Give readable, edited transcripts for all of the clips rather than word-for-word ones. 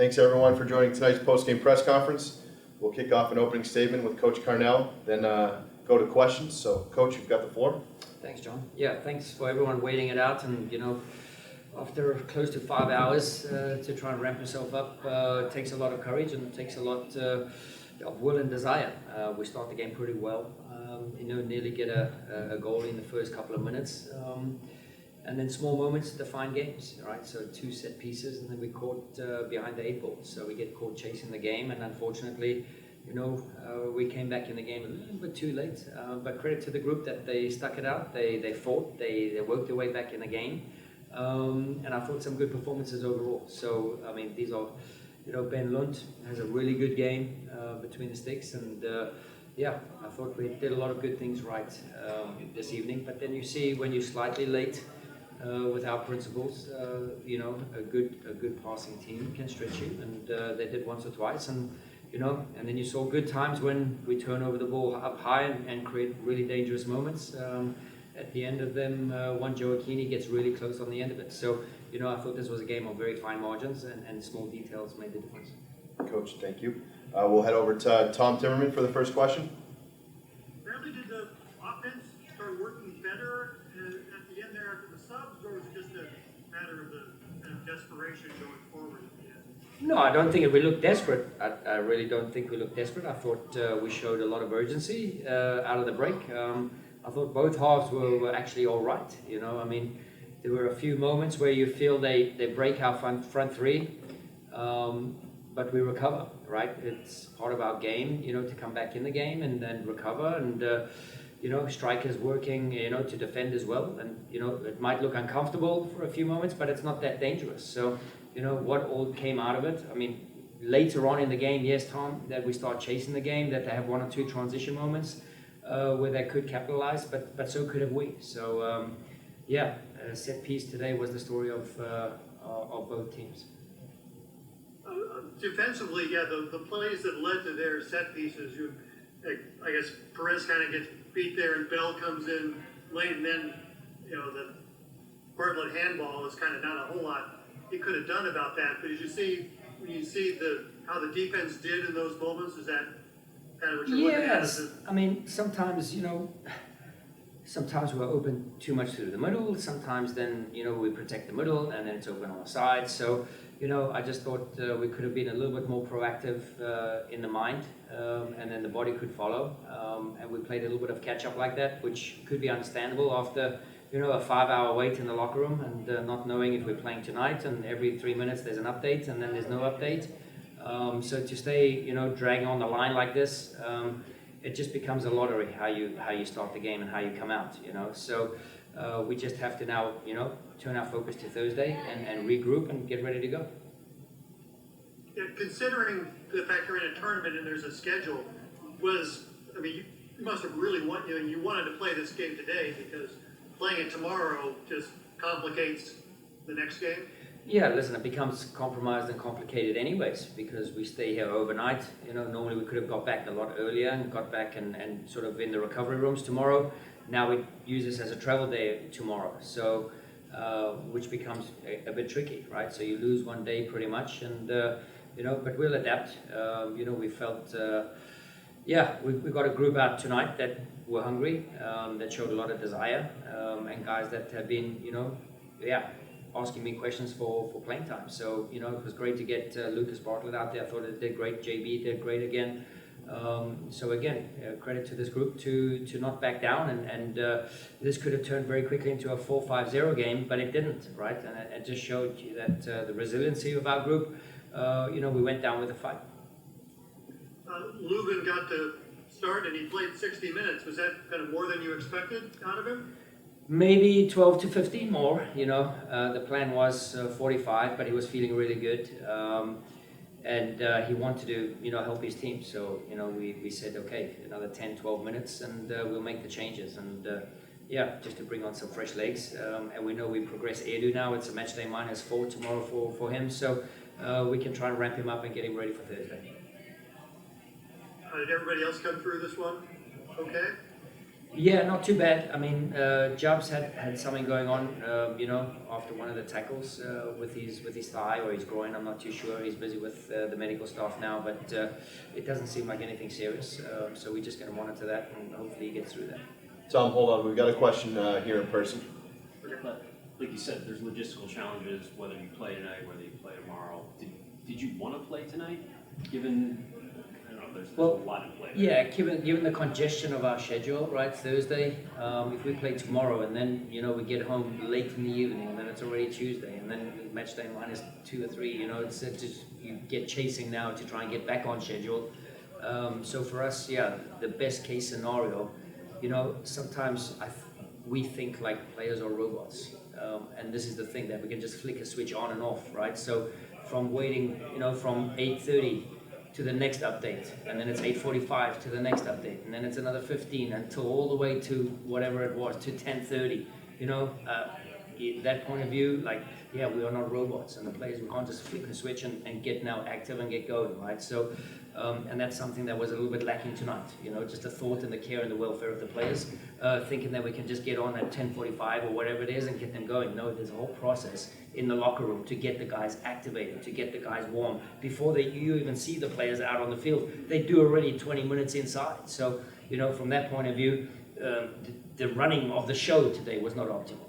Thanks everyone for joining tonight's post-game press conference. We'll kick off an opening statement with Coach Carnell, then go to questions. So, Coach, you've got the floor. Thanks, John. Yeah, thanks for everyone waiting it out. And, after close to 5 hours to try and ramp yourself up, it takes a lot of courage and it takes a lot of will and desire. We start the game pretty well. Nearly get a goal in the first couple of minutes. And then small moments define games, right? So 2 set pieces, and then we caught behind the 8 ball. So we get caught chasing the game, and unfortunately, we came back in the game a little bit too late. But credit to the group that they stuck it out. They fought. They worked their way back in the game, and I thought some good performances overall. So I mean, these are, Ben Lund has a really good game between the sticks, and I thought we did a lot of good things right this evening. But then you see when you're slightly late. With our principles, a good passing team can stretch you, and they did once or twice, and then you saw good times when we turn over the ball up high and create really dangerous moments. At the end of them, one Joe Akini gets really close on the end of it. So, I thought this was a game of very fine margins, and small details made the difference. Coach, thank you. We'll head over to Tom Timmerman for the first question. Bradley, did the offense start working better at the end there after the subs, or was it just a matter of the kind of desperation going forward at the end? No, I don't think we looked desperate. I really don't think we looked desperate. I thought we showed a lot of urgency out of the break. I thought both halves were actually all right. There were a few moments where you feel they break our front three, but we recover, right? It's part of our game, to come back in the game and then recover, and strikers working, to defend as well. And, it might look uncomfortable for a few moments, but it's not that dangerous. So, what all came out of it? I mean, later on in the game, yes, Tom, that we start chasing the game, that they have 1 or 2 transition moments where they could capitalize, but so could have we. So, a set piece today was the story of both teams. Defensively, the plays that led to their set pieces, I guess Perez kind of gets beat there and Bell comes in late, and then, the Bartlett handball is kind of not a whole lot he could have done about that. But when you see how the defense did in those moments, is that kind of what you're looking at? Yes, I mean, sometimes, sometimes we're open too much through the middle. Sometimes then, we protect the middle and then it's open on the side. So, I just thought we could have been a little bit more proactive in the mind, and then the body could follow. And we played a little bit of catch up like that, which could be understandable after, a 5-hour wait in the locker room and not knowing if we're playing tonight. And every 3 minutes there's an update and then there's no update. So to stay, dragging on the line like this, it just becomes a lottery how you start the game and how you come out, So we just have to now, turn our focus to Thursday and regroup and get ready to go. Yeah, considering the fact you're in a tournament and there's a schedule, you must have really you wanted to play this game today, because playing it tomorrow just complicates the next game? Yeah, listen, it becomes compromised and complicated anyways, because we stay here overnight. Normally we could have got back a lot earlier and got back and sort of in the recovery rooms tomorrow. Now we use this as a travel day tomorrow, so which becomes a bit tricky, right? So you lose 1 day pretty much, and but we'll adapt. We felt, we got a group out tonight that were hungry, that showed a lot of desire, and guys that have been, asking me questions for playing time. So, it was great to get Lucas Bartlett out there. I thought it did great. JB did great again. So again, credit to this group to not back down, and this could have turned very quickly into a 4-5-0 game, but it didn't, right? And it just showed you that the resiliency of our group, we went down with a fight. Leuven got to start and he played 60 minutes. Was that kind of more than you expected out of him? Maybe 12 to 15 more, the plan was 45, but he was feeling really good. And he wanted to, help his team. So, we said, okay, another 10, 12 minutes and we'll make the changes. And just to bring on some fresh legs. And we know we progress Edu now. It's a match day -4 tomorrow for him. So we can try and ramp him up and get him ready for Thursday. Did everybody else come through this one? Okay. Yeah, not too bad. I mean, Jobs had something going on, after one of the tackles with his thigh or his groin. I'm not too sure. He's busy with the medical staff now, but it doesn't seem like anything serious. So we're just going to monitor that and hopefully he gets through that. Tom, hold on. We've got a question here in person. But like you said, there's logistical challenges, whether you play tonight, whether you play tomorrow. Did you want to play tonight, given, I don't know, there's a lot to play there. Yeah, given the congestion of our schedule, right, Thursday, if we play tomorrow and then, we get home late in the evening and then it's already Tuesday and then match day minus 2 or 3, it's just, you get chasing now to try and get back on schedule. So for us, yeah, the best case scenario, sometimes we think like players are robots. And this is the thing, that we can just flick a switch on and off, right? So from waiting, from 8:30 to the next update, and then it's 8:45 to the next update, and then it's another 15 until all the way to whatever it was, to 10:30. In that point of view, we are not robots, and the players, we can't just flick a switch and get now active and get going, right? So, and that's something that was a little bit lacking tonight, just a thought and the care and the welfare of the players, thinking that we can just get on at 10:45 or whatever it is and get them going. No, there's a whole process in the locker room to get the guys activated, to get the guys warm. Before you even see the players out on the field, they do already 20 minutes inside. So, from that point of view, the running of the show today was not optimal.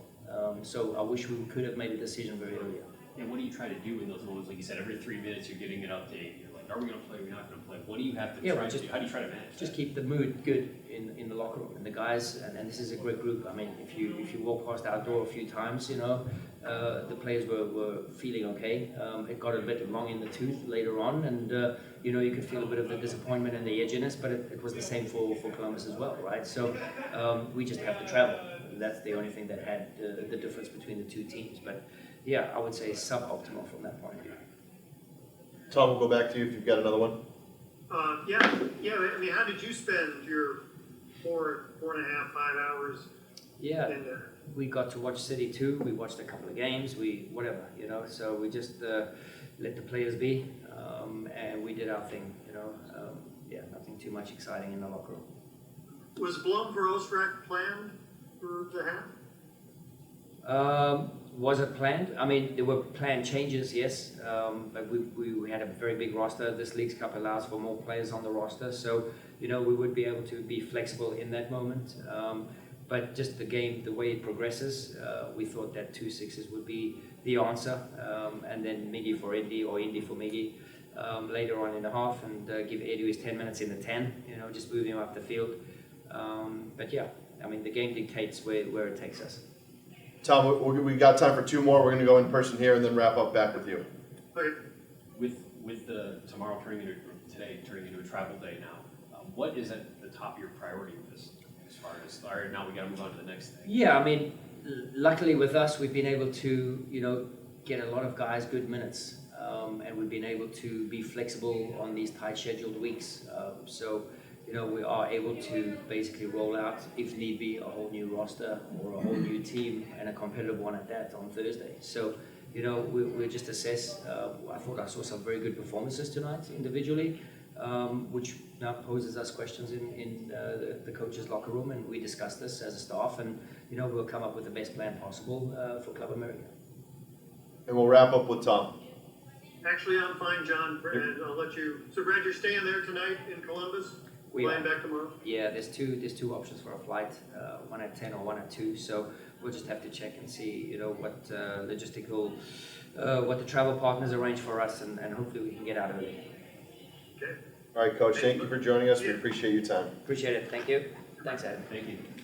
So I wish we could have made a decision very early. And what do you try to do in those moments? Like you said, every 3 minutes you're getting an update. You're like, are we going to play? Are we not going to play? What do you have to try to do? How do you try to manage Just that? keep the mood good in the locker room. And the guys, and this is a great group. I mean, if you walk past our door a few times, the players were feeling okay. It got a bit long in the tooth later on, and you could feel a bit of the disappointment and the edginess, but it was the same for Columbus as well, right? So we just have to travel. That's the only thing that had the difference between the two teams. But yeah, I would say suboptimal from that point of view. Tom, we'll go back to you if you've got another one. Yeah. I mean, how did you spend your 4.5, 5 hours Yeah, in there? we got to watch City 2. We watched a couple of games. So we just let the players be, and we did our thing. Nothing too much exciting in the locker room. Was Blum for Ostrak planned for the half? Was it planned? I mean, there were planned changes, yes. But we had a very big roster. This Leagues Cup allows for more players on the roster, so we would be able to be flexible in that moment. But just the game, the way it progresses, we thought that 2 6s would be the answer, and then Miggy for Indy or Indy for Miggy later on in the half, and give Edu his 10 minutes in the 10. Just move him up the field. But yeah, I mean, the game dictates where it takes us. Tom, we got time for 2 more. We're going to go in person here and then wrap up back with you. Okay. With the tomorrow turning into a travel day now, what is at the top of your priority with this? As far as, all right, now we got to move on to the next thing. Yeah, I mean, luckily with us, we've been able to, get a lot of guys good minutes, and we've been able to be flexible on these tight scheduled weeks. So, we are able to basically roll out, if need be, a whole new roster or a whole new team, and a competitive one at that on Thursday. So, we'll just assess. I thought I saw some very good performances tonight individually, which now poses us questions in the coaches' locker room, and we discuss this as a staff, and we'll come up with the best plan possible for Club America. And we'll wrap up with Tom. Actually, I'm fine, John. Brad, I'll let you. So, Brad, you're staying there tonight in Columbus? Flying back tomorrow? Yeah, there's two options for a flight, one at 10 or one at 2. So we'll just have to check and see, what logistical, what the travel partners arrange for us, and hopefully we can get out early. Okay. All right, Coach, thank you for joining us. We appreciate your time. Appreciate it. Thank you. Thanks, Adam. Thank you.